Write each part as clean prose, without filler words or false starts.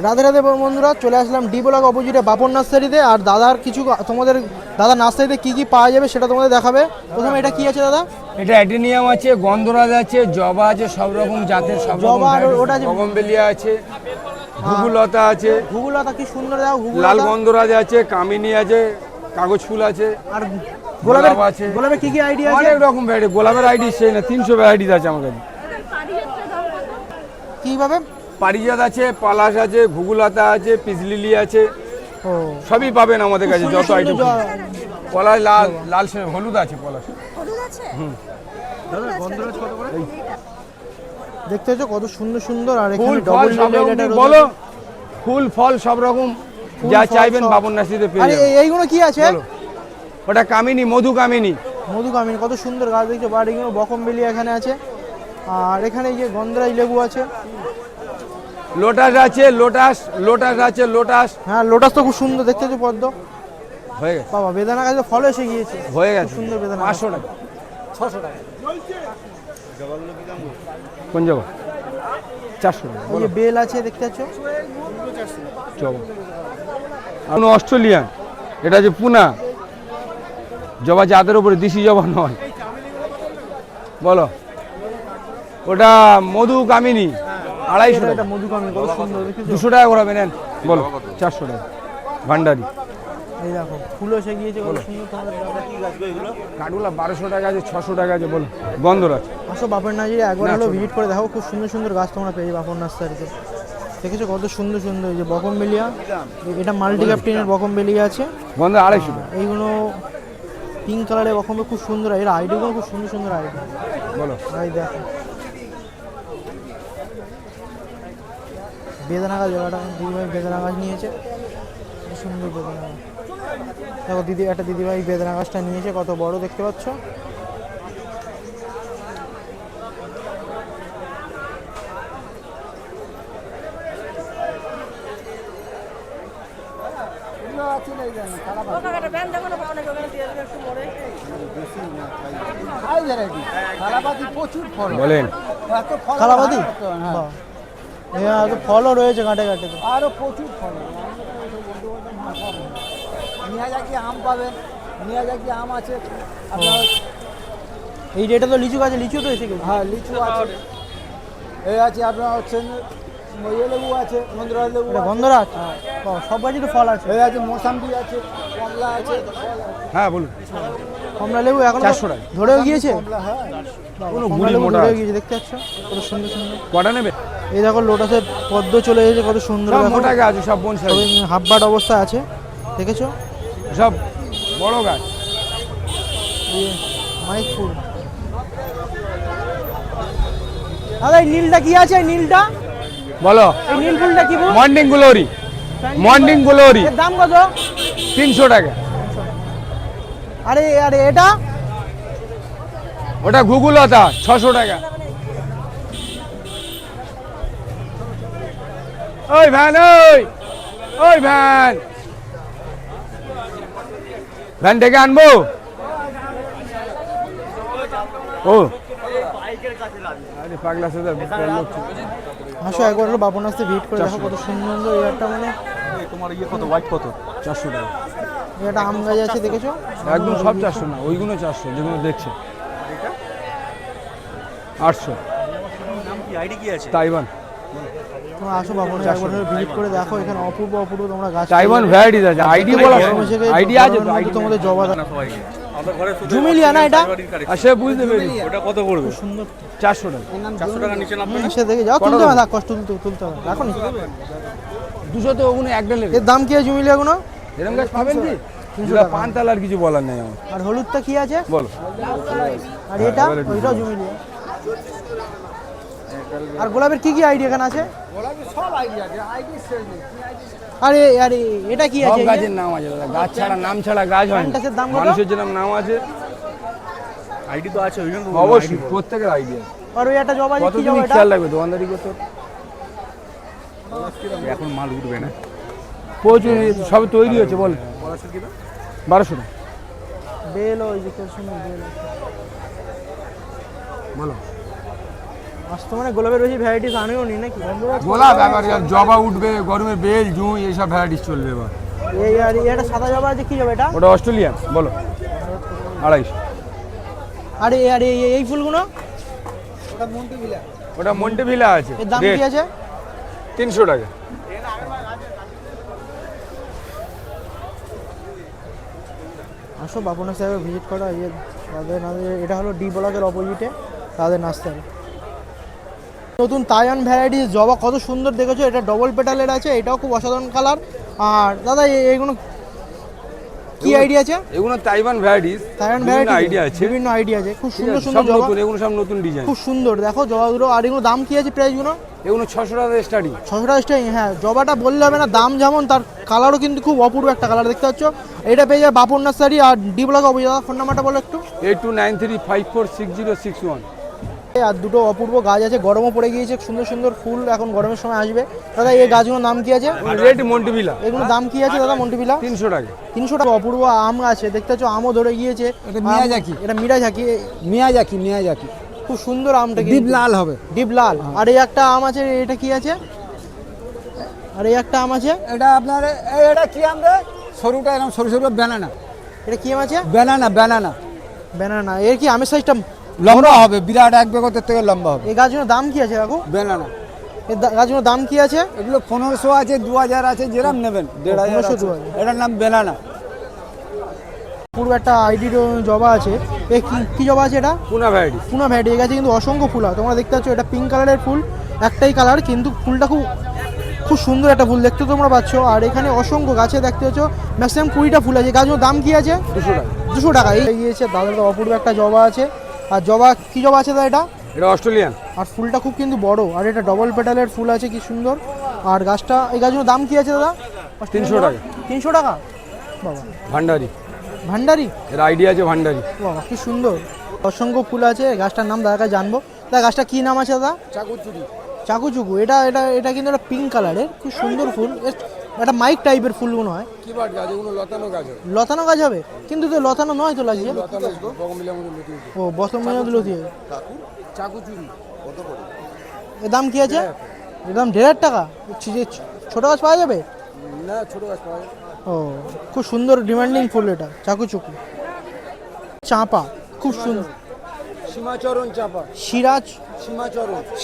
রাধে রাধে বন্ধুরা, চলে আসলাম D block অপোজিটে বাপন নার্সারিতে। আর দাদার কিছু তোমাদের দাদার নার্সারিতে কি কি পাওয়া যাবে সেটা তোমাদের দেখাবে। প্রথমে এটা কি আছে দাদা? এটা অ্যাডিনিয়াম আছে, গন্ধরাজ আছে, জবা আছে, সব রকম জাতের সব রকম জবা আর ওটা আছে বগনভেলিয়া আছে, ঘুঘুলতা আছে। ঘুঘুলতা কি সুন্দর দাও, লাল গন্ধরাজ আছে, কামিনী আছে, কাগজ ফুল আছে, আর গোলাপ আছে। গোলাপের কি কি আইডিয়া আছে? অনেক রকম ভ্যারাইটি, গোলাপের আইডি সেই না 300 ভ্যারাইটি আছে আমার কাছে। কিভাবে? পারিজাত আছে, পালাশ আছে, ঘুঘুলতা আছে, পিজলিলি আছে, ও সবই পাবেন আমাদের কাছে যত আইটেম। পলাশ লাল লাল হলুদ আছে, পলাশ হলুদ আছে। দাদা গন্ধরাজ কত করে? দেখতে পাচ্ছ কত সুন্দর সুন্দর। আর ফুল এখানে ফল ডবল সব রকম বলো, ফুল ফল সব রকম যা চাইবেন বাবন নার্সারিতে পেয়ে যাবেন। এইগুলো কি আছে? ওটা কামিনী, মধু কামিনী। মধু কামিনী কত সুন্দর গাছ দেখছো। বাট এগুলো বকমবেলি এখানে আছে। আর এখানে এই যে গন্ধরাজ লেবু আছে, লোটাস আছে, লোটাস লোটাস আছে, লোটাস। হ্যাঁ লোটাস তো খুব সুন্দর দেখতে পাচ্ছ। পদ্ম হয়ে গেছে বাবা, বেদানা গাছে ফল এসে গিয়েছে, হয়ে গেছে। সুন্দর বেদানা। 500 টাকা, 600 টাকা। কোন জবা? 400 টাকা। ওই যে বেল আছে দেখতে পাচ্ছ, জবা অস্ট্রেলিয়ান, এটা যে পুনা জবা, জাতের উপরে দেশি জবা নয়। বলো ওটা মধু কামিনী, 250 টাকা। এটা মধু কামিনী কত সুন্দর দেখেছো। 200 টাকা করে নেন। বলো 400 টাকা। ভান্ডারি এই দেখো ফুল এসে গিয়েছে কত সুন্দর। তোমাদের কি গাছ এগুলো? কাঠগোলাপ 1200 টাকা আছে, 600 টাকা আছে। বলো গন্ধরাজ। আসো বাপন নার্সারি একবার হলো ভিজিট করে দেখো, খুব সুন্দর সুন্দর গাছ তোমরা পেয়ে বাপন নার্সারিতে। দেখেছো কত সুন্দর সুন্দর। এই যে বকমবেলিয়া, এটা মাল্টি ক্যাপ্টেনের বকমবেলিয়া আছে, গন্ধ 250 টাকা। এইগুলো পিঙ্ক কালারের বকমবে খুব সুন্দর। এর আইডিগুলো খুব সুন্দর সুন্দর আইডি। বলো এই দেখো বেদানা গাছ, জায়গাটা দিদিভাই বেদানা গাছ নিয়েছে, কত সুন্দর বেদানা গাছ। দেখো একটা দিদিভাই বেদানা গাছটা নিয়েছে, কত বড় দেখতে পাচ্ছ। বলেন কালাপাতি ফলও রয়েছে ঘাটে ঘাটে, আরো প্রচুর ফল। মিয়াজাকি আম পাবেন, মিয়াজাকি আম আছে আপনার। এই রেটে তো লিচু গাছে, লিচু তো এসে গেছে। হ্যাঁ লিচু আছে, এই আছে আপনার হচ্ছে ইয়ে লেবু আছে, গন্ধরাজ লেবু আছে। গন্ধরাজ সব গাছই তো ফল আছে। এই আছে মোসাম্বি আছে, কমলা আছে। হ্যাঁ বলুন। কমলা লেবু এখন 400 টাকা ধরেও গিয়েছে। কমলা হ্যাঁ কোনো কমলা গুড়ি লেবু মোটা ধরেও আছে। গিয়েছে দেখতে পাচ্ছ কত সুন্দর সুন্দর। কটা নেবে? এই দেখো লোটাসের পদ্ম চলে এসেছে, কত সুন্দর। সব দেখো মোটা গাছ, সব বনসাই, হাফ বাট অবস্থায় আছে দেখেছো। সব বড় গাছ। মাইক ফুল। দাদা এই নীলটা কি আছে? এই নীলটা, বলো এই নীল ফুলটা কি ফুল? Morning glory, morning glory. এর দাম কত? 300 টাকা। আরে আরে এটা ওটা ঘুঘুলতা 600 টাকা। ওই ভ্যান, ওই ভ্যান, ভ্যান ডেকে আনবো। ও আরে পাগলা সাথে আসো একবার হলো বাপন আসতে ভিট করে দেখো কত সুন্দর সুন্দর। এই একটা মানে তোমার ইয়ে কত, হোয়াইট কত? 400 টাকা। এই একটা আম গাছ আছে দেখেছো, একদম সব 400 না, ওইগুলো 400 যেগুলো দেখছে। 800। তাইওয়ান। তোমরা আসো বাপন একবার হলো ভিজিট করে দেখো, এখানে অপূর্ব অপূর্ব তোমরা গাছ তাইওয়ান ভ্যারাইটিস আছে। আইডি বলা, আইডিয়া আছে তো? আইডি তোমাদের জবা জুমিলিয়া না এটা? সে বুঝতে পেরেছি। ওটা কত পড়বে? সুন্দর 400 টাকা। 400 টাকা নিচে নামবে না? এসে দেখে যাও, তুলতে হবে, থাক কষ্ট তুলতে হবে, রাখো নি। 200 তো ওগুলো এক ডালে। এর দাম কি আছে জুমিলিয়া গুলো? এরকম গাছ পাবেন কি? 300 যেটা টাকা। পানতাল আর কিছু বলার নেই আমার। আর হলুদটা কি আছে? বলো। আর এটা ওইটাও জুমিলিয়া। আর গোলাপের কি কি আইডিয়া এখানে আছে? সব আইডিয়া আছে, আইডি শেষ নেই। আরে আরে এটা কি সব আছে? গাছের নাম আছে দাদা, গাছ ছাড়া নাম ছাড়া গাছ হয় না। গাছের দাম কত? মানুষের যেরকম নাম আছে আইডি তো আছে ওইখানে। অবশ্যই প্রত্যেকের আইডিয়া। আর ওই একটা জবা আছে, কত কি তুমি জবা এটা? খেয়াল রাখবে দোকানদারি করতে। এখন মাল উঠবে না। প্রচুর সব তৈরি হচ্ছে। বল 1200 টাকা। বেল ওই যে কত সুন্দর বেল আছে। বলো আজ তো মানে গোলাপের বেশি ভ্যারাইটিস আনেও নি নাকি? গোলাপ এবার জবা উঠবে, গরমে বেল জুঁই এইসব ভ্যারাইটিস চলবে এবার। এই আর এটা সাদা জবা আছে, কি জবা এটা? ওটা অস্ট্রেলিয়ান, বলো 250। আর এই ফুলগুলো? ওটা মন্টেভিলা আছে, এর দাম কি আছে? 300 টাকা। আসো বাপনা সাহেবের ভিজিট করা। এটা হলো ডি ব্লকের অপোজিটে তাদের নার্সারি। নতুন তাইওয়ান ভ্যারাইটিস জবা কত সুন্দর দেখেছো, এটা ডবল পেটালের আছে, এটাও খুব অসাধারণ কালার। আর দাদা এইগুলো কি আইডিয়া আছে? এগুলো তাইওয়ান ভ্যারাইটিস, তাইওয়ান বিভিন্ন ভ্যারাইটি আইডিয়া আছে, বিভিন্ন আইডিয়া আছে, খুব সুন্দর সব সুন্দর জবা, নতুন, এগুলো সব নতুন ডিজাইন, খুব সুন্দর দেখো জবাগুলো। আর এগুলো দাম কি আছে প্রাইসগুলো? এগুলো 600 টাকা স্টার্টিং। 600 টাকা স্টার্টিং। হ্যাঁ, জবাটা বললে হবে না, দাম যেমন তার কালারও কিন্তু খুব অপূর্ব একটা কালার দেখতে পাচ্ছ। এটা পেয়ে যাবে বাপুর নার্সারি আর ডি ব্লক অপোজিট। ফোন নাম্বারটা বলো একটু। 8293546061। আর দুটো অপূর্ব গাছ আছে, গরমও পড়ে গিয়েছে, সুন্দর সুন্দর ফুল এখন গরমের সময় আসবে। দাদা এই গাছগুলোর নাম কি আছে? রেড মন্টেভিলা। এগুলোর দাম কি আছে দাদা মন্টেভিলা? 300 টাকা। 300 টাকা। অপূর্ব আম আছে দেখতে পাচ্ছ, আমও ধরে গিয়েছে। এটা মিয়াজাকি। এটা মিরাজাকি। মিয়াজাকি খুব সুন্দর আমটা, ডিপ লাল হবে। ডিপ লাল। আর এই একটা আম আছে, এটা কি আছে? আর এই একটা আম আছে, এটা আপনার এটা কি আম রে? সরুটা এরকম সরু সরু ব্যানানা। এটা কি আম আছে? ব্যানানা। ব্যানানা। এর কি আমের সাইজটা লম্বা হবে, বিরাট 1 বেগতের থেকে লম্বা হবে। এই গাছগুলোর দাম কি আছে কাকু? ব্যানানা এই গাছগুলোর দাম কি আছে? এগুলো 1500 আছে, 2000 আছে, যেরকম নেবেন। 1500 1500, 2000। এটার নাম ব্যানানা। পুরো একটা আইডি জবা আছে। এ কি জবা আছে এটা? পুনা ভ্যারাইটিস। পুনা ভ্যারাইটি। এই গাছে কিন্তু অসংখ্য ফুল হয়, তোমরা দেখতে পাচ্ছ। এটা পিঙ্ক কালারের ফুল, একটাই কালার, কিন্তু ফুলটা খুব সুন্দর একটা ফুল দেখতে তোমরা পাচ্ছ। আর এখানে অসংখ্য গাছে দেখতে পাচ্ছ ম্যাক্সিমাম 20টা ফুল আছে। গাছগুলোর দাম কি আছে? 200 টাকা। 200 টাকা। এই গিয়েছে দাদার অপূর্ব একটা জবা আছে। আর জবা কি জবা আছে দাদা এটা? এটা অস্ট্রেলিয়ান। আর ফুলটা খুব কিন্তু বড়, আর এটা ডবল পেটালের ফুল আছে, কি সুন্দর। আর গাছটা, এই গাছগুলোর দাম কি আছে দাদা? 300 টাকা। 300 টাকা। বাবা, ভান্ডারি। ভান্ডারি। এর আইডিয়া আছে ভান্ডারি। বাবা কি সুন্দর, অসংখ্য ফুল আছে। গাছটার নাম দাদার কাছে জানবো। দাদা গাছটা কি নাম আছে দাদা? চাকুচুকু। এটা এটা এটা কিন্তু একটা পিঙ্ক কালারের খুব সুন্দর ফুল। একটা মাইক টাইপের ফুল মনে হয়। কি বাট গাছ, এগুলো লতানো গাছ। লতানো গাছ হবে, কিন্তু তো লতানো নয় তো লাগছে। ও বসম লতি। চাকুচুরি। এর দাম কি আছে? এর দাম 1,500 টাকা। ছোট গাছ পাওয়া যাবে? না, ছোট গাছ পাওয়া যায়। ও খুব সুন্দর ডিমান্ডিং ফুল এটা চাকুচুকু। চাঁপা খুব সুন্দর। সীমাচরণ চাপা।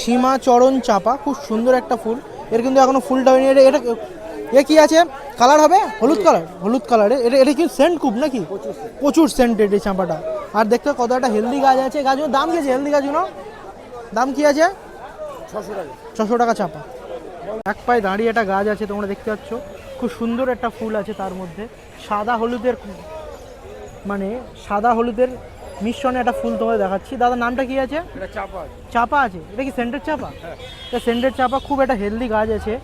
সীমাচরণ চাঁপা খুব সুন্দর একটা ফুল। এর কিন্তু এখনো ফুলটা হয়নি। এটা এ কি আছে? কালার হবে হলুদ কালার। হলুদ কালারের এটা কি সেন্ট খুব নাকি? প্রচুর সেন্টেড এই চাঁপাটা। আর দেখতে কত একটা হেলদি গাছ আছে। গাছগুলোর দাম কি আছে? হেলদি গাছগুলো দাম কি আছে? 600 টাকা। 600 টাকা চাঁপা। এক পায়ে দাঁড়িয়ে একটা গাছ আছে, তোমরা দেখতে পাচ্ছ। খুব সুন্দর একটা ফুল আছে, তার মধ্যে সাদা হলুদের, মানে সাদা হলুদের মিশ্রণে একটা ফুল তোমাদের দেখাচ্ছি। দাদা নামটা কি আছে? এটা চাপা। চাপা আছে। এটা কি সেন্টের চাপা? এটা সেন্টের চাপা, খুব একটা হেলদি গাছ আছে।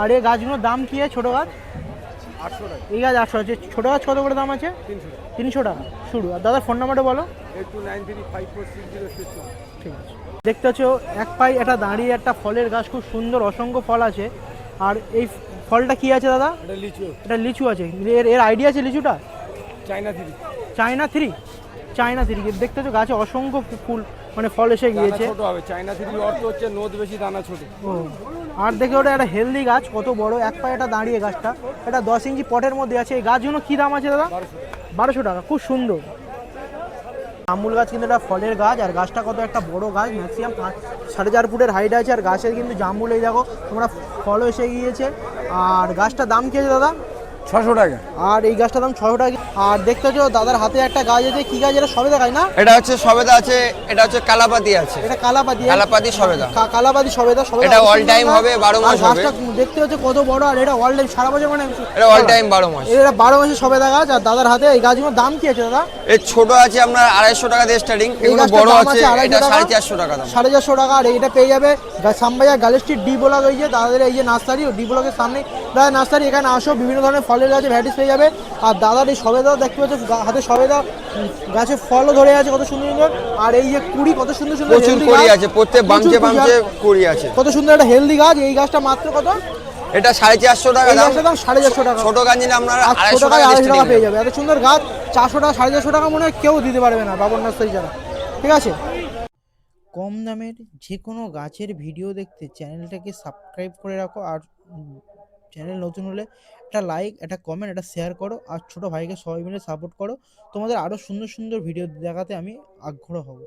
আর এই গাছগুলোর দাম কি আছে? ছোটো গাছ 800 টাকা। এই গাছ 800 আছে। ছোটো গাছ কত করে দাম আছে? 300 টাকা শুরু। আর দাদার ফোন নাম্বারটা বলো। 8293546061। ঠিক আছে। দেখতে পাচ্ছ এক পায়ে এটা দাঁড়িয়ে একটা ফলের গাছ, খুব সুন্দর অসংখ্য ফল আছে। আর এই ফলটা কি আছে দাদা? এটা লিচু। এটা লিচু আছে। এর আইডিয়া আছে লিচুটা? China three. China three. দেখতে পাচ্ছ গাছে অসংখ্য ফুল, মানে ফল এসে গিয়েছে। ছোট হবে। চাইনা থ্রি অর্থ হচ্ছে নোদ বেশি, দানা ছোট। ও আর দেখে ওটা একটা হেলদি গাছ, কত বড় এক পায়ে এটা দাঁড়িয়ে গাছটা। এটা 10 ইঞ্চি পটের মধ্যে আছে। এই গাছগুলো কি দাম আছে দাদা? 1200 টাকা। খুব সুন্দর জামুল গাছ, কিন্তু এটা ফলের গাছ। আর গাছটা কত একটা বড় গাছ, ম্যাক্সিমাম 4.5 ফুটের হাইট আছে। আর গাছের কিন্তু জামুল, এই দেখো তোমরা ফলও এসে গিয়েছে। আর গাছটার দাম কি আছে দাদা? 600 টাকা। আর এই গাছটার দাম 600 টাকা। আর দেখতে পাচ্ছ দাদার হাতে একটা গাছ আছে। কি গাছ এটা? সবেদা গাছ না? এটা হচ্ছে সবেদা আছে, এটা হচ্ছে কালাপাতি আছে। এটা কালাপাতি। কালাপাতি সবেদা। কালাপাতি সবেদা। এটা all time হবে, 12 মাস হবে। গাছটা দেখতে হচ্ছে কত বড়। আর এটা অল টাইম সারা বছর, মানে এটা অল টাইম 12 মাস। এটা 12 মাসের সবেদা গাছ। আর দাদার হাতে এই গাছগুলোর দাম কি আছে দাদা? এর ছোট আছে আপনার 250 টাকা দিয়ে স্টার্টিং, এই এগুলো গাছটার বড় দাম আছে, আছে এটা 450 450 টাকা দাম। 450 টাকা। আর এইটা পেয়ে যাবে সামবাইয়া গার্ল স্ট্রিট ডি ব্লক, এই যে দাদাদের এই যে নার্সারি, ডি ব্লকের সামনে দাদা নার্সারি। এখানে আসো, বিভিন্ন ধরনের ফলের গাছে ভ্যারাইটিস পেয়ে যাবে। আর দাদার এই সবেদা দেখতে পাচ্ছ, হাতে সবেদা, গাছে ফলও ধরে আছে কত সুন্দর সুন্দর। আর এই যে কুড়ি, কত সুন্দর সুন্দর প্রচুর healthy কুড়ি গাছ। আছে, প্রত্যেক বাঞ্চে বাঞ্চে কুড়ি আছে। কত সুন্দর একটা হেলদি গাছ। এই গাছটা মাত্র কত? এটা 450 টাকা এই দাম। গাছটার দাম 450 টাকা। ছোট গাছ নিলে আপনারা আর 250 ছোট গাছ টাকা 250 টাকা পেয়ে স্টার্টিং। যাবে। এত সুন্দর গাছ 400 টাকা, 450 টাকা মনে হয় কেউ দিতে পারবে না বাবর নার্সারি ছাড়া। ঠিক আছে। কম দামের যে কোনো গাছের ভিডিও দেখতে চ্যানেলটাকে সাবস্ক্রাইব করে রাখো। আর চ্যানেল নতুন হলে একটা লাইক, একটা কমেন্ট, একটা শেয়ার করো। আর ছোটো ভাইকে সবাই মিলে সাপোর্ট করো। তোমাদের আরও সুন্দর সুন্দর ভিডিও দেখাতে আমি আগ্রহ হব।